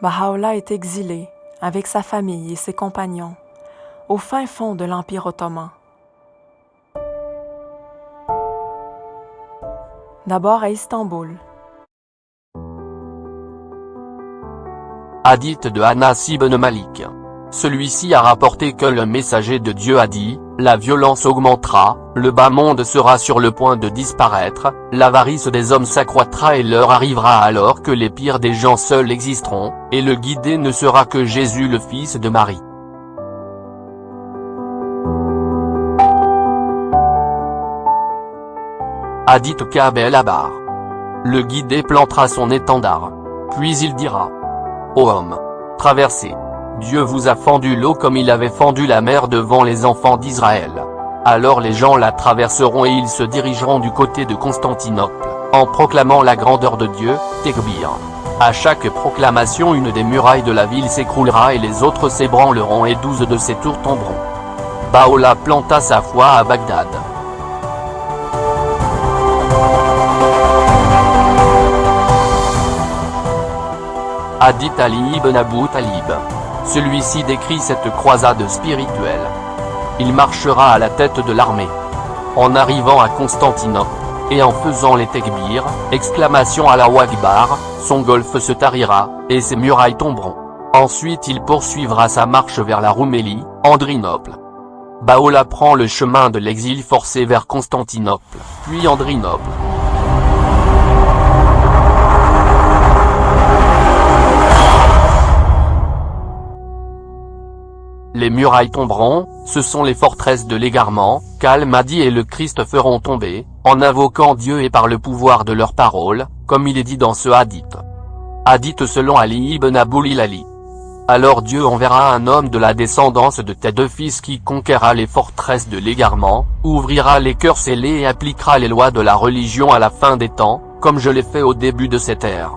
Baha'u'llah est exilé, avec sa famille et ses compagnons, au fin fond de l'Empire ottoman. D'abord à Istanbul. Hadith de Anas ibn Malik. Celui-ci a rapporté que le messager de Dieu a dit, « La violence augmentera, le bas monde sera sur le point de disparaître, l'avarice des hommes s'accroîtra et l'heure arrivera alors que les pires des gens seuls existeront, et le guidé ne sera que Jésus le fils de Marie. » Hadith Ka'b el-Ahbar. Le guidé plantera son étendard. Puis il dira, « Ô homme, traversez. Dieu vous a fendu l'eau comme il avait fendu la mer devant les enfants d'Israël. Alors les gens la traverseront et ils se dirigeront du côté de Constantinople, en proclamant la grandeur de Dieu, Tekbir. À chaque proclamation une des murailles de la ville s'écroulera et les autres s'ébranleront et 12 de ses tours tomberont. » Baha'u'llah planta sa foi à Bagdad. Hadith Ali ibn Abu Talib. Celui-ci décrit cette croisade spirituelle. Il marchera à la tête de l'armée. En arrivant à Constantinople, et en faisant les tekbirs, exclamation Allahu Akbar, son golfe se tarira, et ses murailles tomberont. Ensuite il poursuivra sa marche vers la Roumélie, Andrinople. Baha'u'llah prend le chemin de l'exil forcé vers Constantinople, puis Andrinople. Les murailles tomberont, ce sont les forteresses de l'égarement, qu'Al-Mahdi et le Christ feront tomber, en invoquant Dieu et par le pouvoir de leurs paroles, comme il est dit dans ce hadith. Hadith selon Ali ibn Abu Hilali. Alors Dieu enverra un homme de la descendance de tes deux fils qui conquérera les forteresses de l'égarement, ouvrira les cœurs scellés et appliquera les lois de la religion à la fin des temps, comme je l'ai fait au début de cette ère.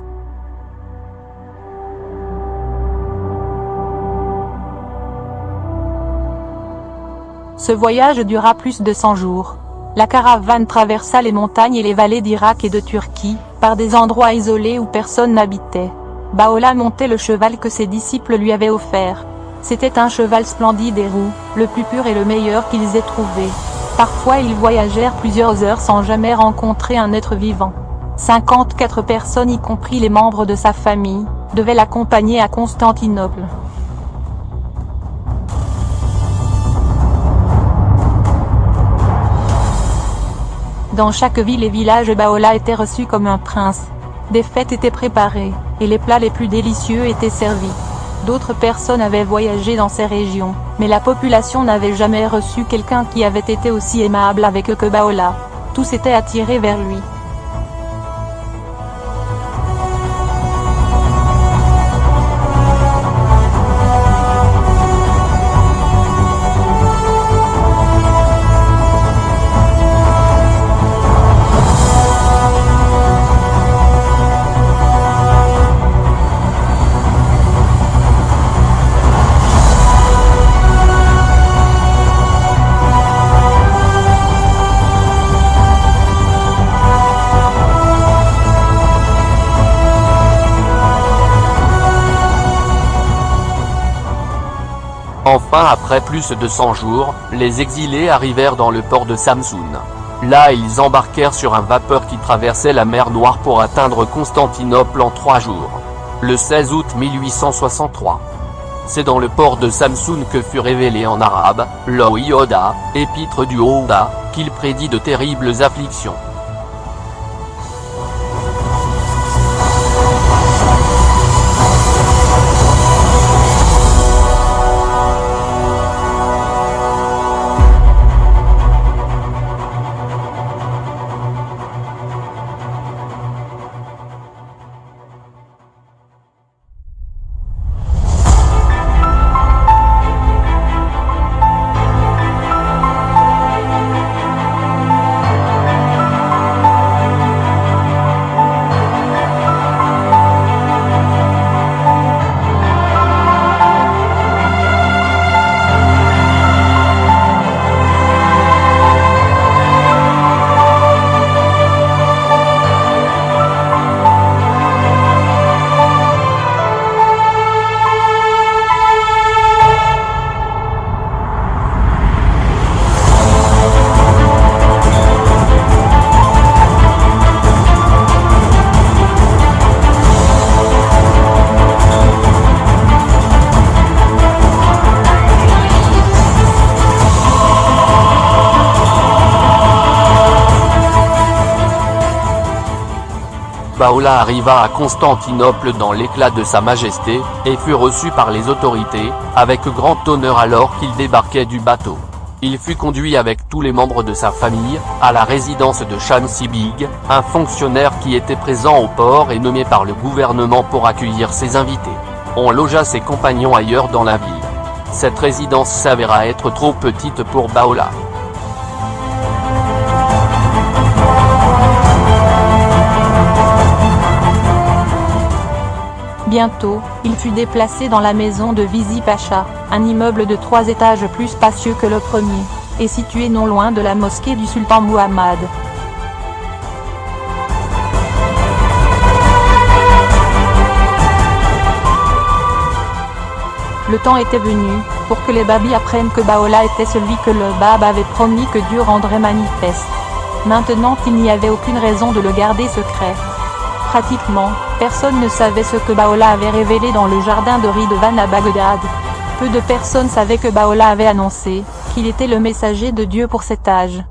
Ce voyage dura plus de 100 jours. La caravane traversa les montagnes et les vallées d'Irak et de Turquie, par des endroits isolés où personne n'habitait. Baha'u'llah montait le cheval que ses disciples lui avaient offert. C'était un cheval splendide et roux, le plus pur et le meilleur qu'ils aient trouvé. Parfois ils voyagèrent plusieurs heures sans jamais rencontrer un être vivant. 54 personnes y compris les membres de sa famille, devaient l'accompagner à Constantinople. Dans chaque ville et village Baha'u'llah était reçu comme un prince. Des fêtes étaient préparées, et les plats les plus délicieux étaient servis. D'autres personnes avaient voyagé dans ces régions, mais la population n'avait jamais reçu quelqu'un qui avait été aussi aimable avec eux que Baha'u'llah. Tous étaient attirés vers lui. Enfin après plus de 100 jours, les exilés arrivèrent dans le port de Samsun. Là ils embarquèrent sur un vapeur qui traversait la mer Noire pour atteindre Constantinople en 3 jours. Le 16 août 1863. C'est dans le port de Samsun que fut révélé en arabe, l'Oïoda, épître du Ouda, qu'il prédit de terribles afflictions. Baola arriva à Constantinople dans l'éclat de sa majesté, et fut reçu par les autorités, avec grand honneur alors qu'il débarquait du bateau. Il fut conduit avec tous les membres de sa famille, à la résidence de Shamsi Beg, un fonctionnaire qui était présent au port et nommé par le gouvernement pour accueillir ses invités. On logea ses compagnons ailleurs dans la ville. Cette résidence s'avéra être trop petite pour Baola. Bientôt, il fut déplacé dans la maison de Vizi Pacha, un immeuble de 3 étages plus spacieux que le premier, et situé non loin de la mosquée du sultan Muhammad. Le temps était venu, pour que les babis apprennent que Baola était celui que le Bab avait promis que Dieu rendrait manifeste. Maintenant il n'y avait aucune raison de le garder secret. Pratiquement, personne ne savait ce que Baola avait révélé dans le jardin de Ridvan à Bagdad. Peu de personnes savaient que Baola avait annoncé qu'il était le messager de Dieu pour cet âge.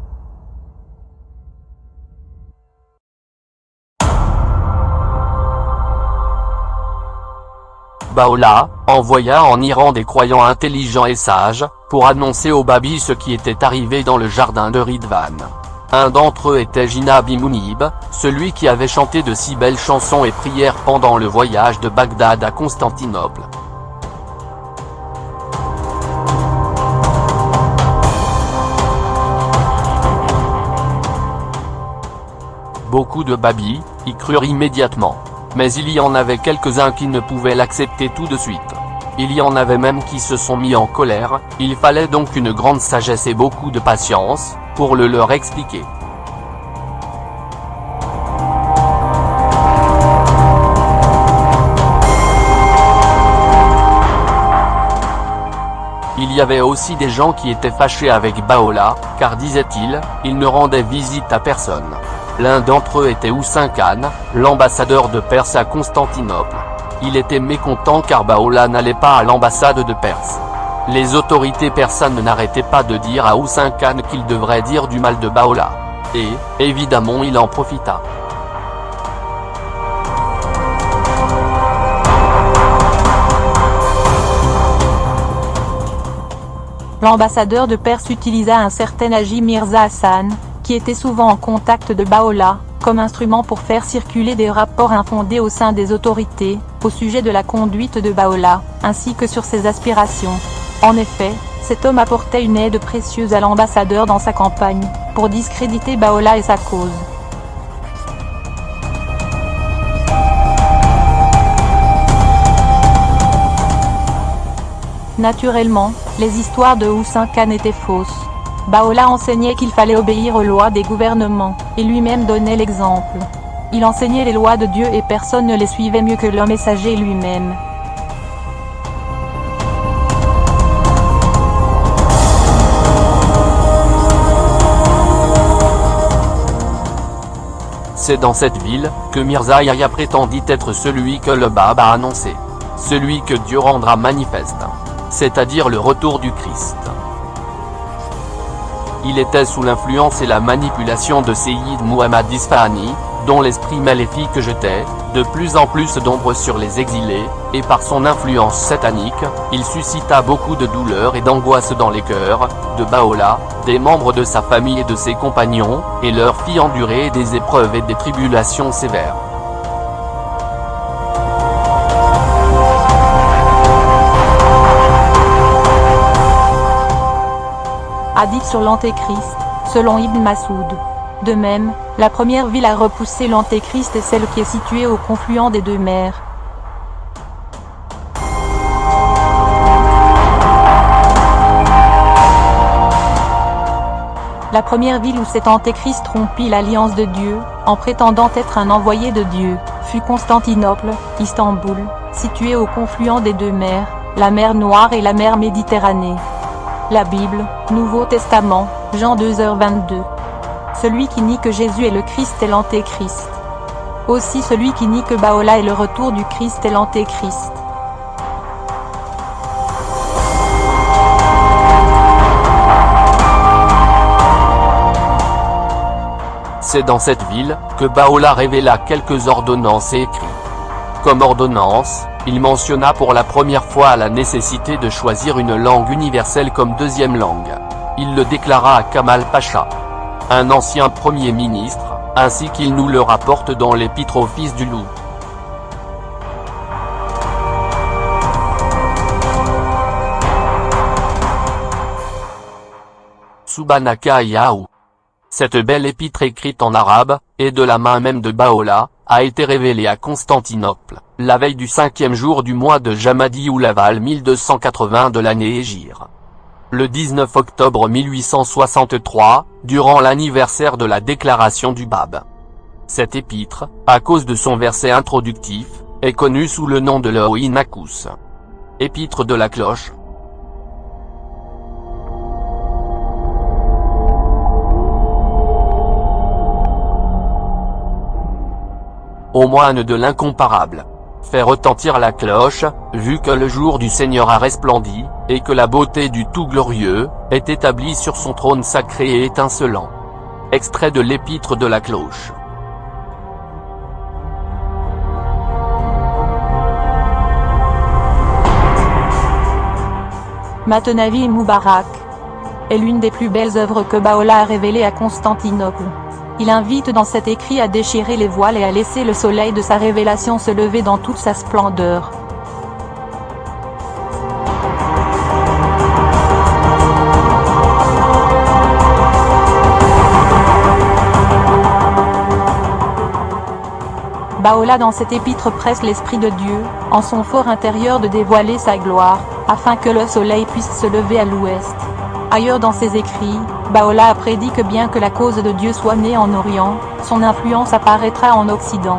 Baola envoya en Iran des croyants intelligents et sages, pour annoncer aux babis ce qui était arrivé dans le jardin de Ridvan. Un d'entre eux était Jinnah bin Munib, celui qui avait chanté de si belles chansons et prières pendant le voyage de Bagdad à Constantinople. Beaucoup de babis y crurent immédiatement. Mais il y en avait quelques-uns qui ne pouvaient l'accepter tout de suite. Il y en avait même qui se sont mis en colère, il fallait donc une grande sagesse et beaucoup de patience, pour le leur expliquer. Il y avait aussi des gens qui étaient fâchés avec Baola, car disait-il, il ne rendait visite à personne. L'un d'entre eux était Hussein Khan, l'ambassadeur de Perse à Constantinople. Il était mécontent car Baola n'allait pas à l'ambassade de Perse. Les autorités persanes n'arrêtaient pas de dire à Hussein Khan qu'il devrait dire du mal de Baola. Et, évidemment il en profita. L'ambassadeur de Perse utilisa un certain Haji Mirza Hassan, qui était souvent en contact de Baola, comme instrument pour faire circuler des rapports infondés au sein des autorités, au sujet de la conduite de Baola, ainsi que sur ses aspirations. En effet, cet homme apportait une aide précieuse à l'ambassadeur dans sa campagne, pour discréditer Baola et sa cause. Naturellement, les histoires de Hussein Khan étaient fausses. Baola enseignait qu'il fallait obéir aux lois des gouvernements, et lui-même donnait l'exemple. Il enseignait les lois de Dieu et personne ne les suivait mieux que le messager lui-même. C'est dans cette ville, que Mirza Yahya prétendit être celui que le Bab a annoncé. Celui que Dieu rendra manifeste. C'est-à-dire le retour du Christ. Il était sous l'influence et la manipulation de Seyyid Muhammad Isfahani, dont l'esprit maléfique jetait, de plus en plus d'ombre sur les exilés, et par son influence satanique, il suscita beaucoup de douleur et d'angoisse dans les cœurs, de Baola, des membres de sa famille et de ses compagnons, et leur fit endurer des épreuves et des tribulations sévères. Hadith sur l'Antéchrist, selon Ibn Masoud. De même, la première ville à repousser l'Antéchrist est celle qui est située au confluent des deux mers. La première ville où cet Antéchrist rompit l'alliance de Dieu, en prétendant être un envoyé de Dieu, fut Constantinople, Istanbul, située au confluent des deux mers, la mer Noire et la mer Méditerranée. La Bible, Nouveau Testament, Jean 2h22. Celui qui nie que Jésus est le Christ est l'Antéchrist. Aussi celui qui nie que Baola est le retour du Christ est l'Antéchrist. C'est dans cette ville que Baha'u'lláh révéla quelques ordonnances et écrits. Comme ordonnance, il mentionna pour la première fois la nécessité de choisir une langue universelle comme deuxième langue. Il le déclara à Kamal Pacha, un ancien premier ministre, ainsi qu'il nous le rapporte dans l'épître aux fils du loup. Subhanaka Yahu. Cette belle épître écrite en arabe, et de la main même de Baha'u'lláh, a été révélée à Constantinople, la veille du 5e jour du mois de Jamadi ou Laval 1280 de l'année Hégire. Le 19 octobre 1863, durant l'anniversaire de la déclaration du Bab. Cette épître, à cause de son verset introductif, est connue sous le nom de l'Oïnakous. Épître de la cloche. Aux moines de l'incomparable. Fait retentir la cloche, vu que le jour du Seigneur a resplendi, et que la beauté du Tout-Glorieux, est établie sur son trône sacré et étincelant. Extrait de l'épître de la cloche. Matenavi Moubarak est l'une des plus belles œuvres que Baha'u'lláh a révélées à Constantinople. Il invite dans cet écrit à déchirer les voiles et à laisser le soleil de sa révélation se lever dans toute sa splendeur. Baha'u'lláh dans cette épître presse l'Esprit de Dieu, en son fort intérieur de dévoiler sa gloire, afin que le soleil puisse se lever à l'ouest. Ailleurs dans ses écrits, Baha'u'lláh a prédit que bien que la cause de Dieu soit née en Orient, son influence apparaîtra en Occident.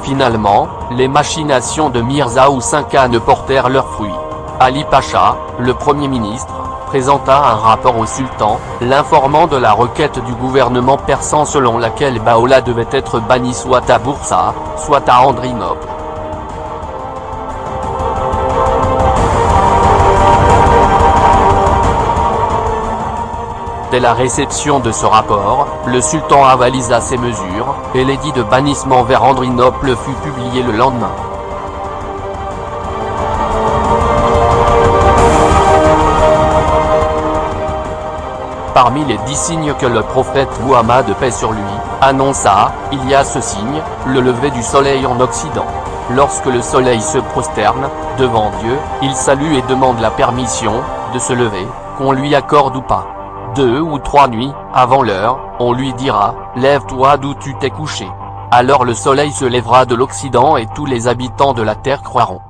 Finalement, les machinations de Mirza Hussein Khan portèrent leurs fruits. Ali Pacha, le Premier ministre, présenta un rapport au sultan, l'informant de la requête du gouvernement persan selon laquelle Baha'u'lláh devait être banni soit à Boursa, soit à Andrinople. Dès la réception de ce rapport, le sultan avalisa ces mesures, et l'édit de bannissement vers Andrinople fut publié le lendemain. Parmi les 10 signes que le prophète Muhammad, paix sur lui, annonça, il y a ce signe, le lever du soleil en Occident. Lorsque le soleil se prosterne, devant Dieu, il salue et demande la permission, de se lever, qu'on lui accorde ou pas. 2 ou 3 nuits, avant l'heure, on lui dira, lève-toi d'où tu t'es couché. Alors le soleil se lèvera de l'Occident et tous les habitants de la terre croiront.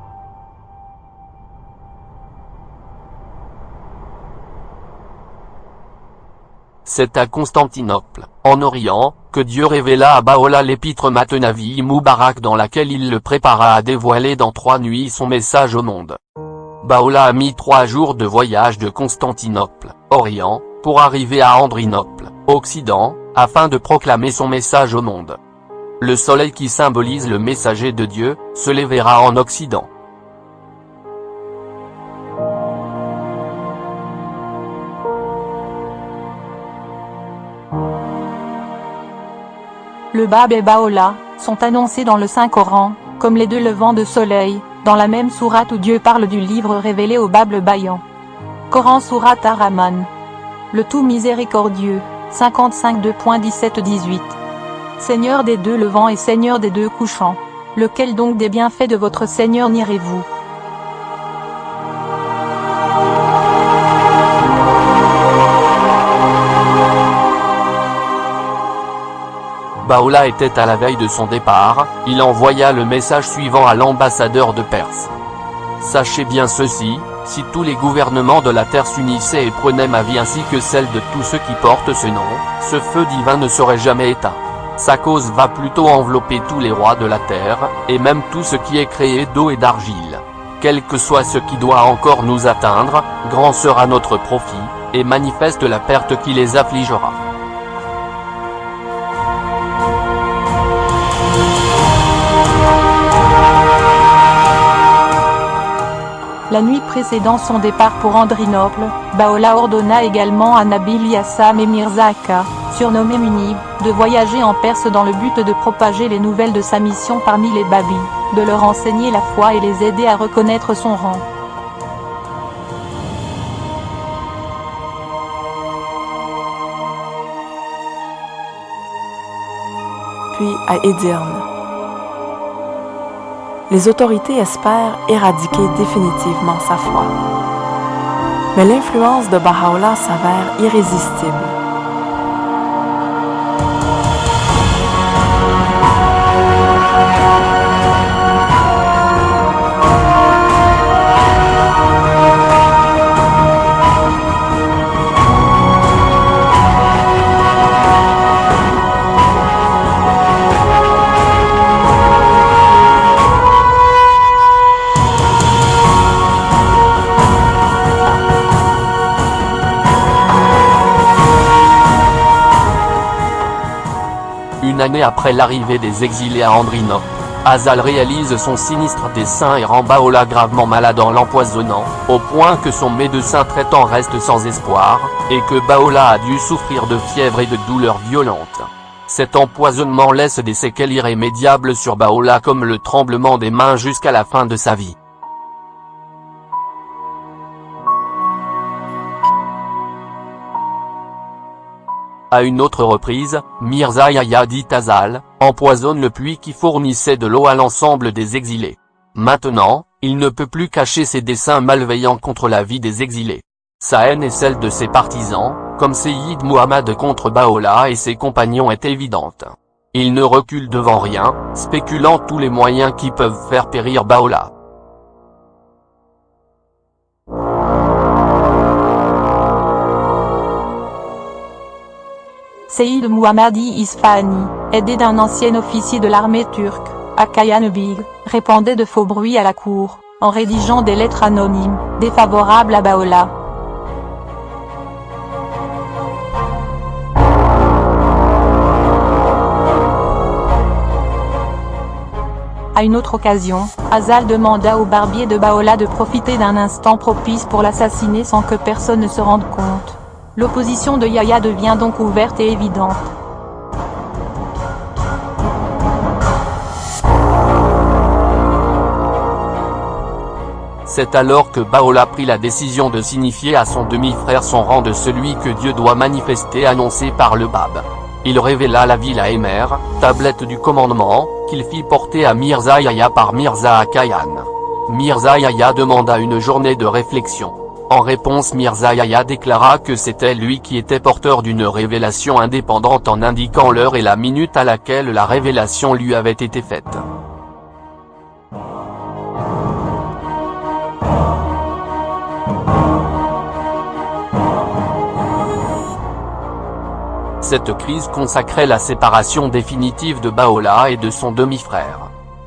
C'est à Constantinople, en Orient, que Dieu révéla à Baha'u'lláh l'épître Matenavi Moubarak dans laquelle il le prépara à dévoiler dans 3 nuits son message au monde. Baha'u'lláh a mis 3 jours de voyage de Constantinople, Orient, pour arriver à Andrinople, Occident, afin de proclamer son message au monde. Le soleil qui symbolise le messager de Dieu, se lèvera en Occident. Le Bab et Baha'u'lláh sont annoncés dans le Saint-Coran, comme les 2 levants de soleil, dans la même sourate où Dieu parle du livre révélé au Bab le Bayan. Coran sourate Ar-Rahman. Le tout miséricordieux, 55 2.17-18. Seigneur des 2 levants et Seigneur des 2 couchants. Lequel donc des bienfaits de votre Seigneur nierez-vous? Baha'u'lláh était à la veille de son départ, il envoya le message suivant à l'ambassadeur de Perse. Sachez bien ceci, Si tous les gouvernements de la terre s'unissaient et prenaient ma vie ainsi que celle de tous ceux qui portent ce nom, ce feu divin ne serait jamais éteint. Sa cause va plutôt envelopper tous les rois de la terre, et même tout ce qui est créé d'eau et d'argile. Quel que soit ce qui doit encore nous atteindre, grand sera notre profit, et manifeste la perte qui les affligera. La nuit précédant son départ pour Andrinople, Baola ordonna également à Nabil Yassam et Mirza Akka, surnommé Munib, de voyager en Perse dans le but de propager les nouvelles de sa mission parmi les Babis, de leur enseigner la foi et les aider à reconnaître son rang. Puis à Édirne. Les autorités espèrent éradiquer définitivement sa foi. Mais l'influence de Baha'u'llah s'avère irrésistible. Une année après l'arrivée des exilés à Andrinople, Azal réalise son sinistre dessein et rend Baha'u'llah gravement malade en l'empoisonnant, au point que son médecin traitant reste sans espoir, et que Baha'u'llah a dû souffrir de fièvre et de douleurs violentes. Cet empoisonnement laisse des séquelles irrémédiables sur Baha'u'llah comme le tremblement des mains jusqu'à la fin de sa vie. À une autre reprise, Mirza Yahya dit Azal, empoisonne le puits qui fournissait de l'eau à l'ensemble des exilés. Maintenant, il ne peut plus cacher ses desseins malveillants contre la vie des exilés. Sa haine et celle de ses partisans, comme Seyyid Muhammad contre Baha'u'llah et ses compagnons est évidente. Il ne recule devant rien, spéculant tous les moyens qui peuvent faire périr Baha'u'llah. Seyyid Muhammadi Isfahani, aidé d'un ancien officier de l'armée turque, Akayan Beg, répandait de faux bruits à la cour, en rédigeant des lettres anonymes, défavorables à Baha'u'llah. À une autre occasion, Azal demanda au barbier de Baha'u'llah de profiter d'un instant propice pour l'assassiner sans que personne ne se rende compte. L'opposition de Yahya devient donc ouverte et évidente. C'est alors que Baha'u'llah prit la décision de signifier à son demi-frère son rang de celui que Dieu doit manifester annoncé par le Bab. Il révéla la ville à Emer, tablette du commandement, qu'il fit porter à Mirza Yahya par Mirza Akayan. Mirza Yahya demanda une journée de réflexion. En réponse, Mirza Yahya déclara que c'était lui qui était porteur d'une révélation indépendante en indiquant l'heure et la minute à laquelle la révélation lui avait été faite. Cette crise consacrait la séparation définitive de Baha'u'llah et de son demi-frère.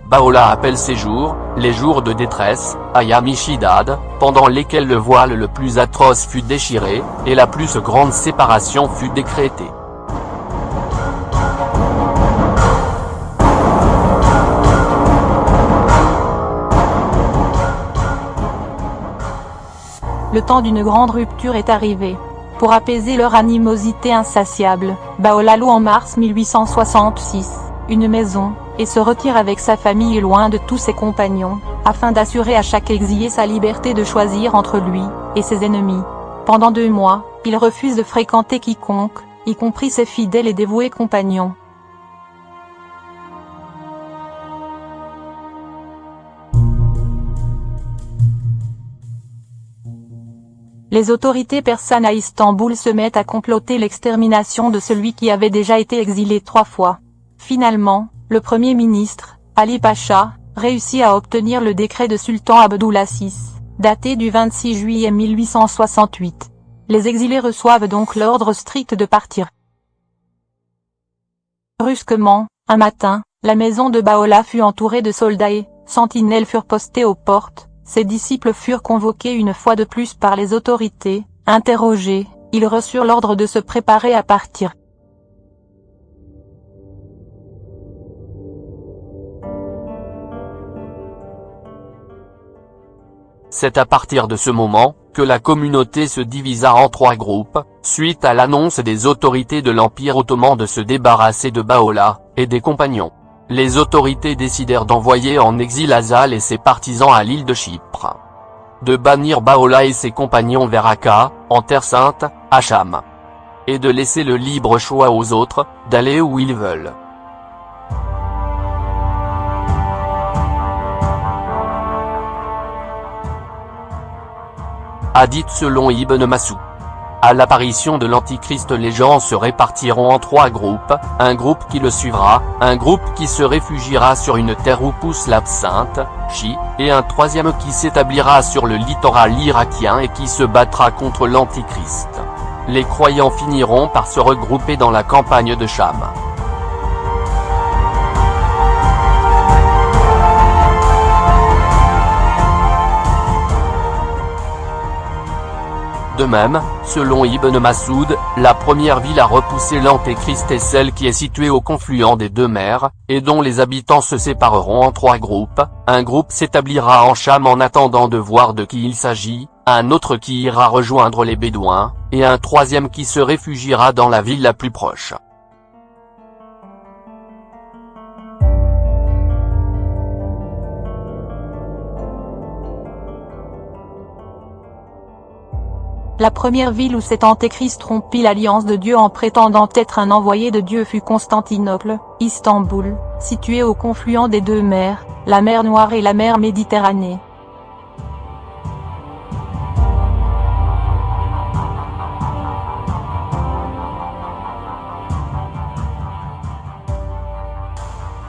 Baha'u'llah appelle ces jours, les jours de détresse, Ayam Shidad, pendant lesquels le voile le plus atroce fut déchiré, et la plus grande séparation fut décrétée. Le temps d'une grande rupture est arrivé. Pour apaiser leur animosité insatiable, Baha'u'llah loue en mars 1866, une maison, et se retire avec sa famille loin de tous ses compagnons, afin d'assurer à chaque exilé sa liberté de choisir entre lui et ses ennemis. Pendant 2 mois, il refuse de fréquenter quiconque, y compris ses fidèles et dévoués compagnons. Les autorités persanes à Istanbul se mettent à comploter l'extermination de celui qui avait déjà été exilé 3 fois. Finalement, le Premier ministre, Ali Pacha, réussit à obtenir le décret de Sultan Abdulaziz, daté du 26 juillet 1868. Les exilés reçoivent donc l'ordre strict de partir. Brusquement, un matin, la maison de Baha'u'lláh fut entourée de soldats et sentinelles furent postés aux portes. Ses disciples furent convoqués une fois de plus par les autorités. Interrogés, ils reçurent l'ordre de se préparer à partir. C'est à partir de ce moment, que la communauté se divisa en 3 groupes, suite à l'annonce des autorités de l'Empire ottoman de se débarrasser de Baha'u'lláh, et des compagnons. Les autorités décidèrent d'envoyer en exil Azal et ses partisans à l'île de Chypre. De bannir Baha'u'lláh et ses compagnons vers Akka, en Terre Sainte, à Cham. Et de laisser le libre choix aux autres, d'aller où ils veulent. Hadith selon Ibn Mas'ud. À l'apparition de l'Antichrist, les gens se répartiront en 3 groupes, un groupe qui le suivra, un groupe qui se réfugiera sur une terre où pousse l'absinthe, Chi, et un 3e qui s'établira sur le littoral irakien et qui se battra contre l'Antichrist. Les croyants finiront par se regrouper dans la campagne de Cham. De même, selon Ibn Mas'ud, la première ville à repousser l'Antéchrist est celle qui est située au confluent des 2 mers, et dont les habitants se sépareront en 3 groupes, un groupe s'établira en Cham en attendant de voir de qui il s'agit, un autre qui ira rejoindre les Bédouins, et un 3e qui se réfugiera dans la ville la plus proche. La première ville où cet antéchrist rompit l'alliance de Dieu en prétendant être un envoyé de Dieu fut Constantinople, Istanbul, située au confluent des 2 mers, la mer Noire et la mer Méditerranée.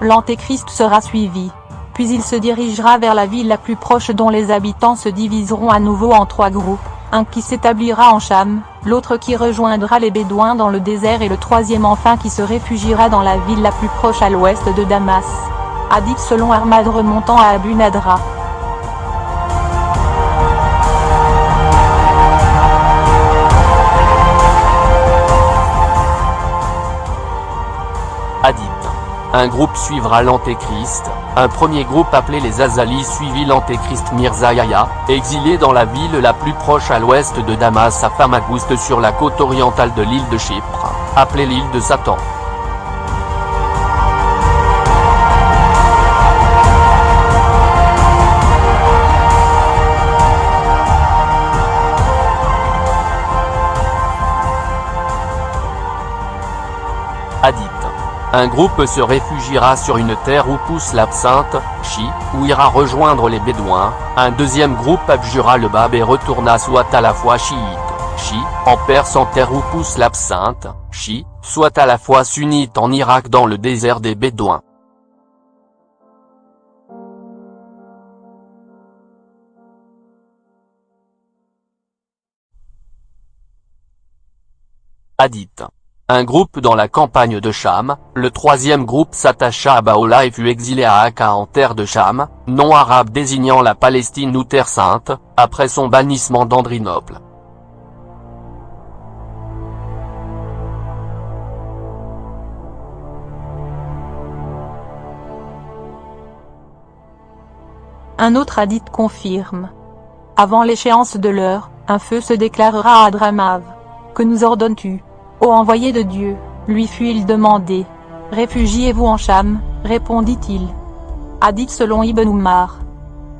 L'antéchrist sera suivi. Puis il se dirigera vers la ville la plus proche dont les habitants se diviseront à nouveau en 3 groupes. Un qui s'établira en Cham, l'autre qui rejoindra les Bédouins dans le désert et le 3e enfin qui se réfugiera dans la ville la plus proche à l'ouest de Damas. Hadith selon Ahmad remontant à Abu Nadra. Hadith. Un groupe suivra l'Antéchrist, un premier groupe appelé les Azalis suivit l'Antéchrist Mirza Yahya, exilé dans la ville la plus proche à l'ouest de Damas à Famagoust sur la côte orientale de l'île de Chypre, appelée l'île de Satan. Hadith. Un groupe se réfugiera sur une terre où pousse l'absinthe, Chi, où ira rejoindre les Bédouins, un 2e groupe abjura le Bab et retourna soit à la fois chiite, Chi, en Perse en terre où pousse l'absinthe, Chi, soit à la fois sunnite en Irak dans le désert des Bédouins. Hadith. Un groupe dans la campagne de Cham, le 3e groupe s'attacha à Baha'u'lláh et fut exilé à Akka en terre de Cham, nom arabe désignant la Palestine ou Terre Sainte, après son bannissement d'Andrinople. Un autre hadith confirme. Avant l'échéance de l'heure, un feu se déclarera à Hadramav. Que nous ordonnes-tu, ô envoyé de Dieu, lui fut-il demandé. Réfugiez-vous en Cham, répondit-il. Hadith selon Ibn Umar.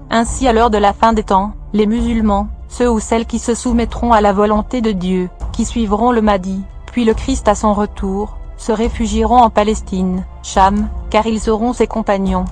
Ainsi à l'heure de la fin des temps, les musulmans, ceux ou celles qui se soumettront à la volonté de Dieu, qui suivront le Mahdi, puis le Christ à son retour, se réfugieront en Palestine, Cham, car ils seront ses compagnons.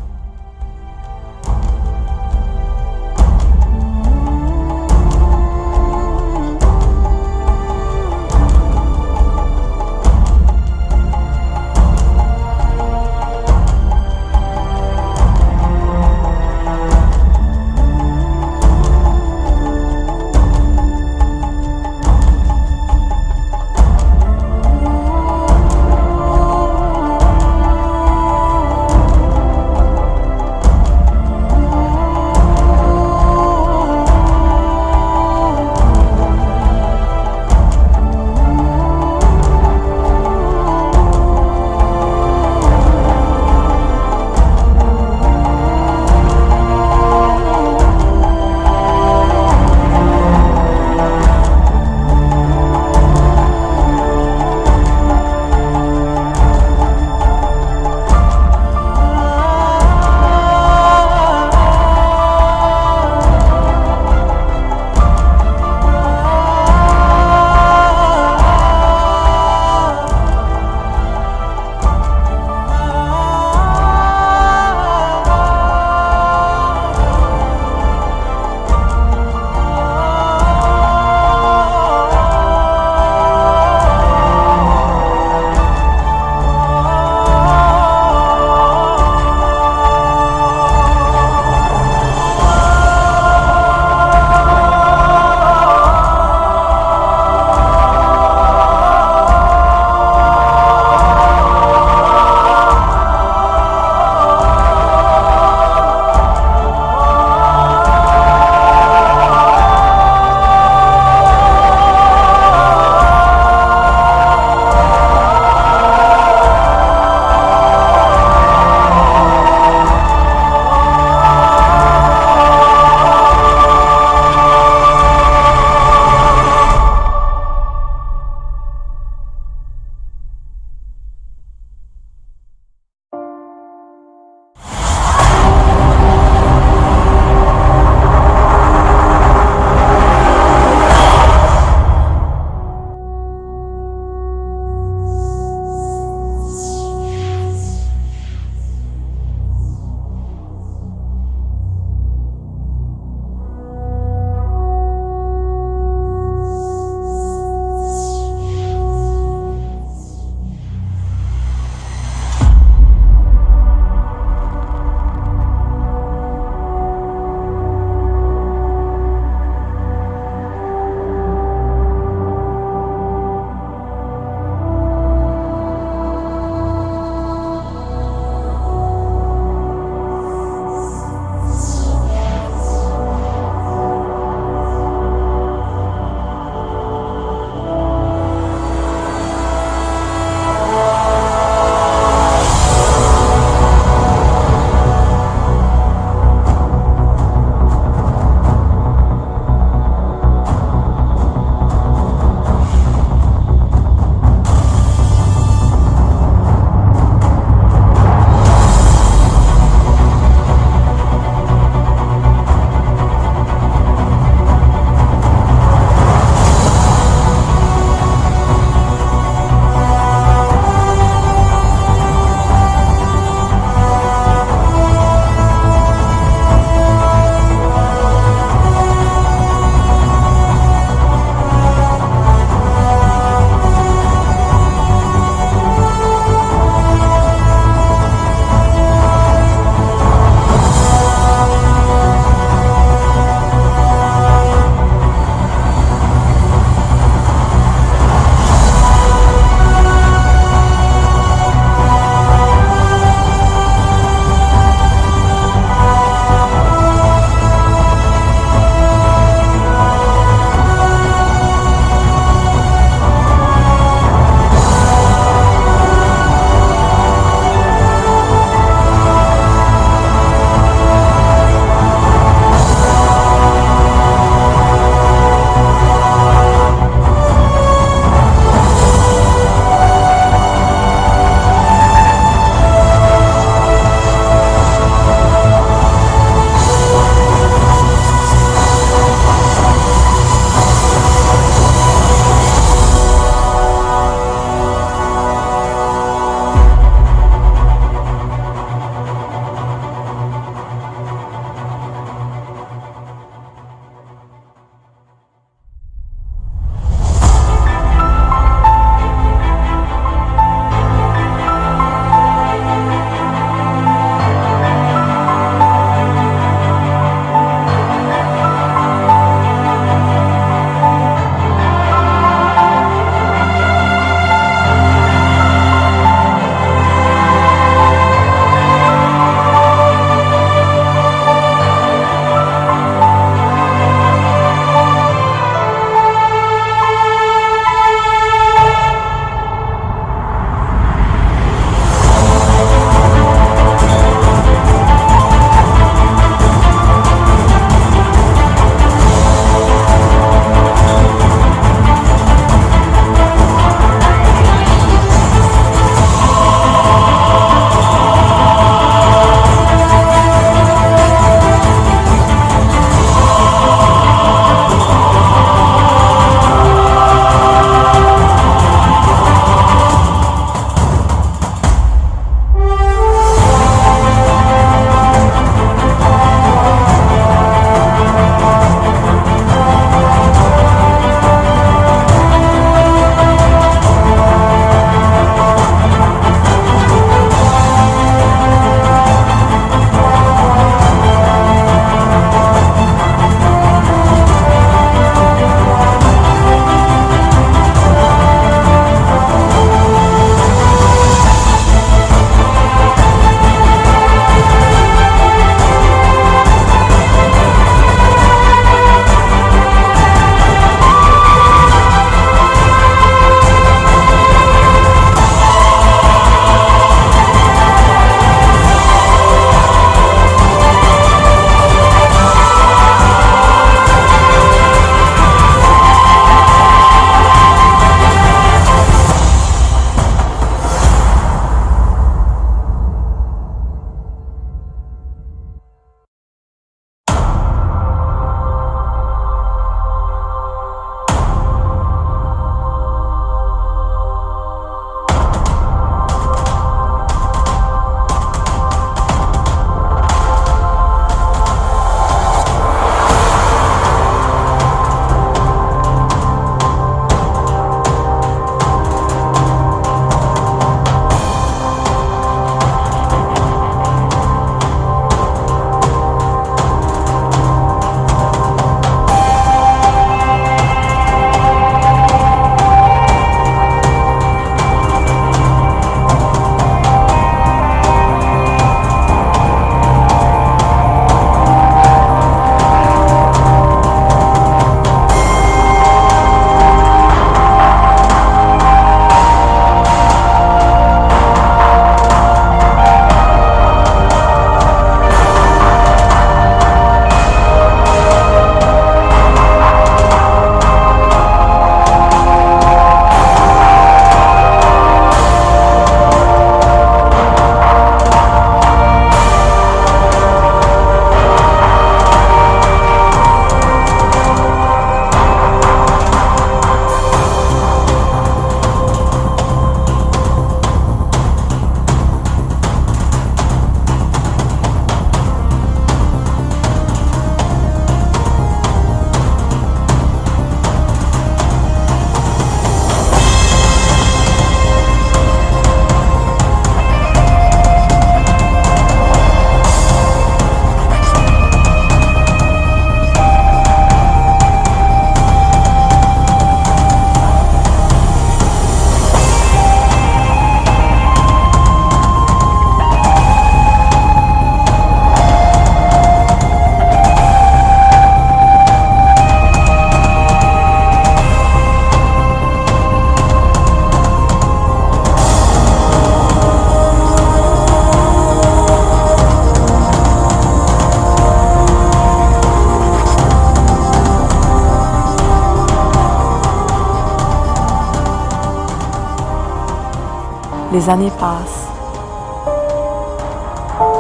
Les années passent.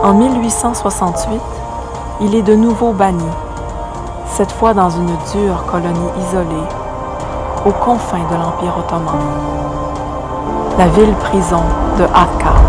En 1868, il est de nouveau banni, cette fois dans une dure colonie isolée, aux confins de l'Empire ottoman, la ville-prison de Akka.